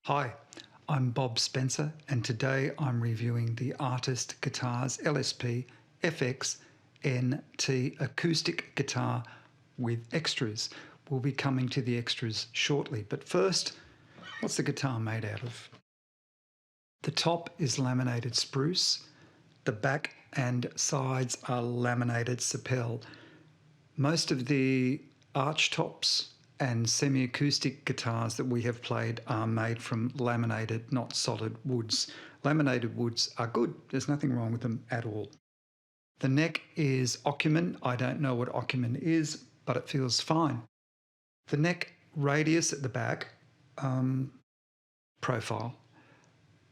Hi, I'm Bob Spencer and today I'm reviewing the Artist Guitars LSPFXNT Acoustic Guitar with extras. We'll be coming to the extras shortly, but first, what's the guitar made out of? The top is laminated spruce, the back and sides are laminated sapel. Most of the arch tops and semi-acoustic guitars that we have played are made from laminated, not solid woods. Laminated woods are good. There's nothing wrong with them at all. The neck is Ocumen. I don't know what Ocumen is, but it feels fine. The neck radius at the back, profile,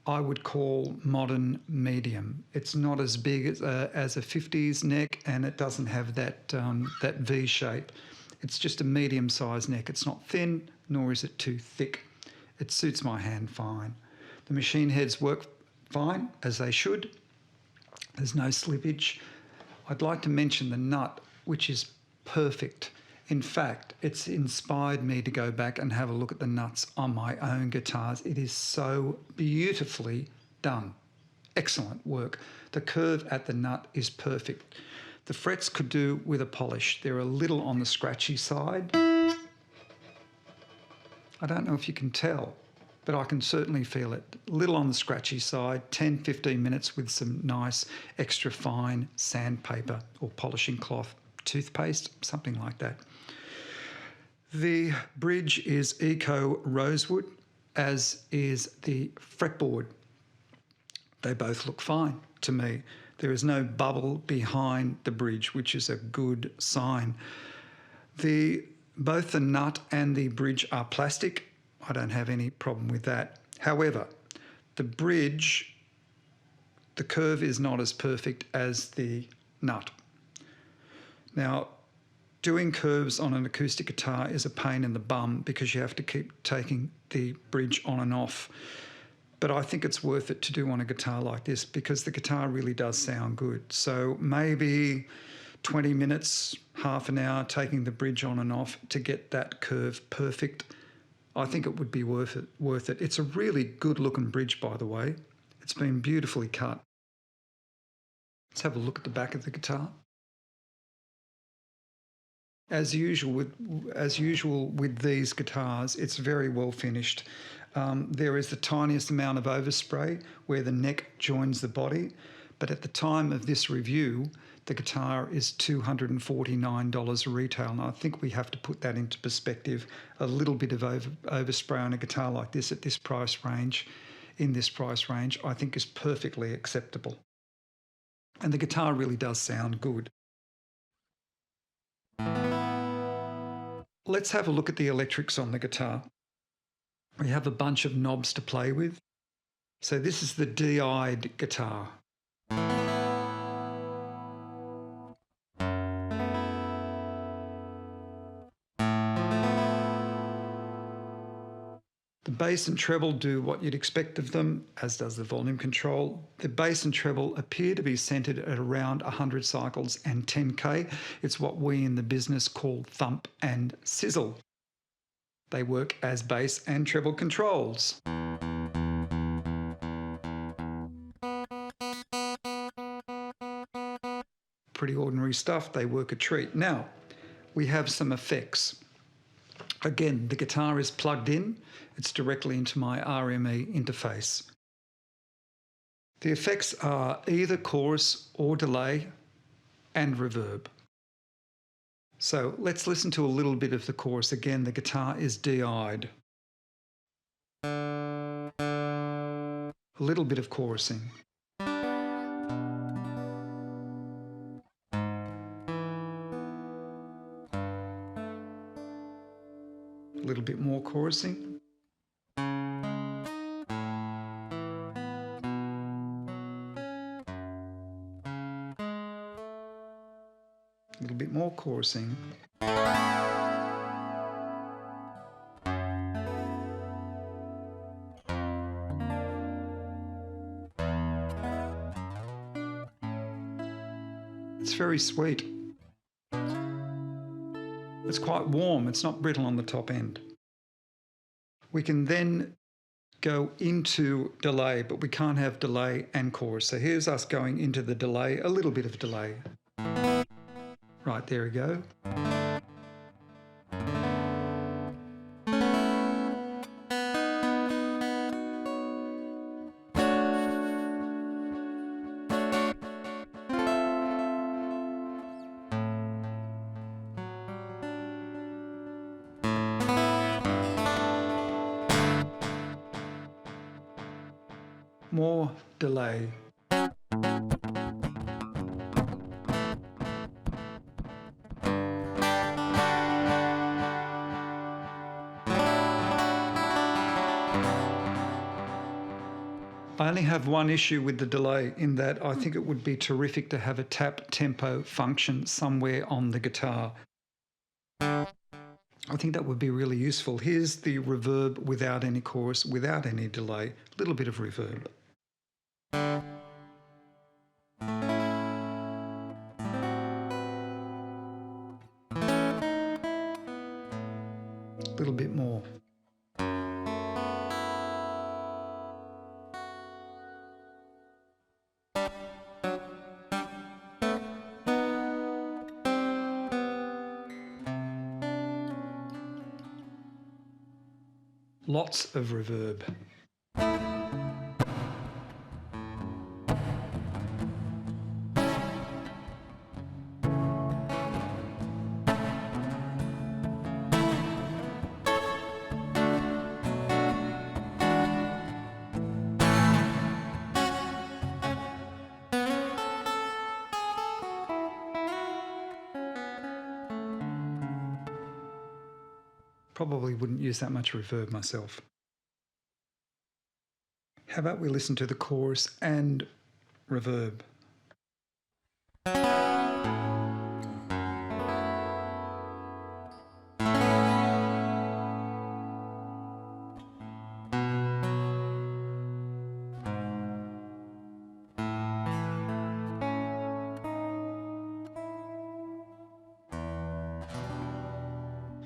I would call modern medium. It's not as big as a 50s neck, and it doesn't have that V shape. It's just a medium-sized neck. It's not thin, nor is it too thick. It suits my hand fine. The machine heads work fine, as they should. There's no slippage. I'd like to mention the nut, which is perfect. In fact, it's inspired me to go back and have a look at the nuts on my own guitars. It is so beautifully done. Excellent work. The curve at the nut is perfect. The frets could do with a polish. They're a little on the scratchy side. I don't know if you can tell, but I can certainly feel it. A little on the scratchy side, 10-15 minutes with some nice extra fine sandpaper or polishing cloth, toothpaste, something like that. The bridge is Eco Rosewood, as is the fretboard. They both look fine to me. There is no bubble behind the bridge, which is a good sign. Both the nut and the bridge are plastic. I don't have any problem with that. However, the bridge, the curve is not as perfect as the nut. Now, doing curves on an acoustic guitar is a pain in the bum because you have to keep taking the bridge on and off. But I think it's worth it to do on a guitar like this because the guitar really does sound good. So maybe 20 minutes, half an hour, taking the bridge on and off to get that curve perfect. I think it would be worth it. It's a really good looking bridge, by the way. It's been beautifully cut. Let's have a look at the back of the guitar. As usual with these guitars, it's very well finished. There is the tiniest amount of overspray where the neck joins the body, but at the time of this review, the guitar is $249 retail, and I think we have to put that into perspective. A little bit of overspray on a guitar like this at this price range, in this price range, I think is perfectly acceptable. And the guitar really does sound good. Let's have a look at the electrics on the guitar. We have a bunch of knobs to play with. So this is the DI'd guitar. The bass and treble do what you'd expect of them, as does the volume control. The bass and treble appear to be centered at around 100 cycles and 10K. It's what we in the business call thump and sizzle. They work as bass and treble controls. Pretty ordinary stuff. They work a treat. Now, we have some effects. Again, the guitar is plugged in. It's directly into my RME interface. The effects are either chorus or delay and reverb. So let's listen to a little bit of the chorus. Again, the guitar is DI'd. A little bit of chorusing. A little bit more chorusing. A little bit more chorusing. It's very sweet. It's quite warm. It's not brittle on the top end. We can then go into delay, but we can't have delay and chorus. So here's us going into the delay, a little bit of delay. Right, there we go. More delay. I only have one issue with the delay, in that I think it would be terrific to have a tap tempo function somewhere on the guitar. I think that would be really useful. Here's the reverb without any chorus, without any delay, a little bit of reverb. A little bit more. Lots of reverb. Probably wouldn't use that much reverb myself. How about we listen to the chorus and reverb?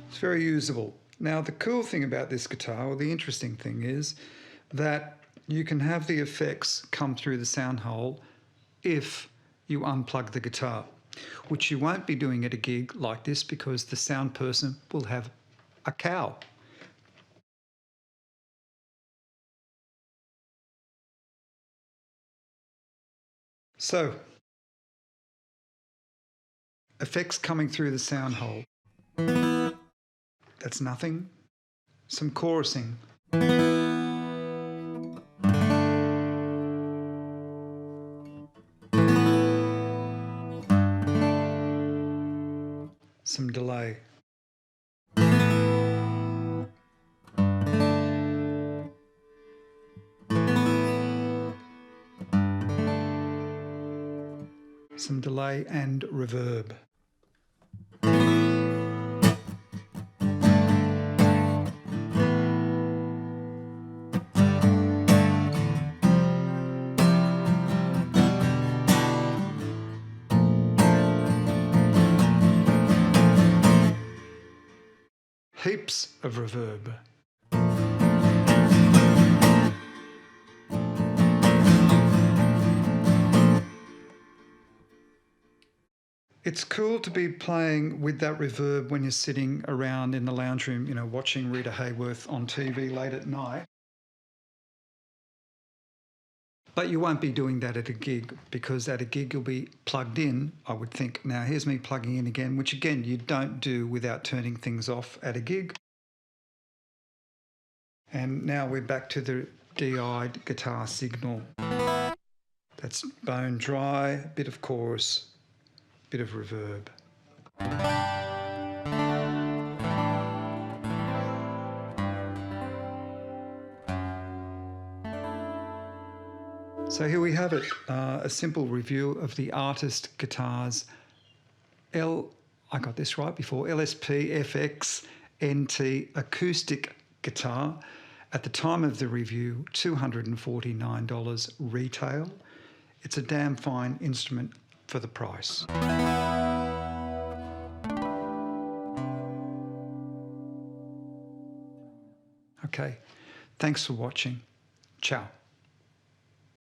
It's very usable. Now, the cool thing about this guitar, or the interesting thing, is that you can have the effects come through the sound hole if you unplug the guitar, which you won't be doing at a gig like this because the sound person will have a cow. So, effects coming through the sound hole. That's nothing. Some chorusing. Some delay. Some delay and reverb. Heaps of reverb. It's cool to be playing with that reverb when you're sitting around in the lounge room, you know, watching Rita Hayworth on TV late at night. But you won't be doing that at a gig, because at a gig you'll be plugged in, I would think. Now, here's me plugging in again, which again, you don't do without turning things off at a gig. And now we're back to the DI'd guitar signal. That's bone dry, bit of chorus, bit of reverb. So here we have it, a simple review of the Artist Guitars I got this right before, LSPFXNT Acoustic Guitar. At the time of the review, $249 retail. It's a damn fine instrument for the price. Okay, Thanks for watching. Ciao.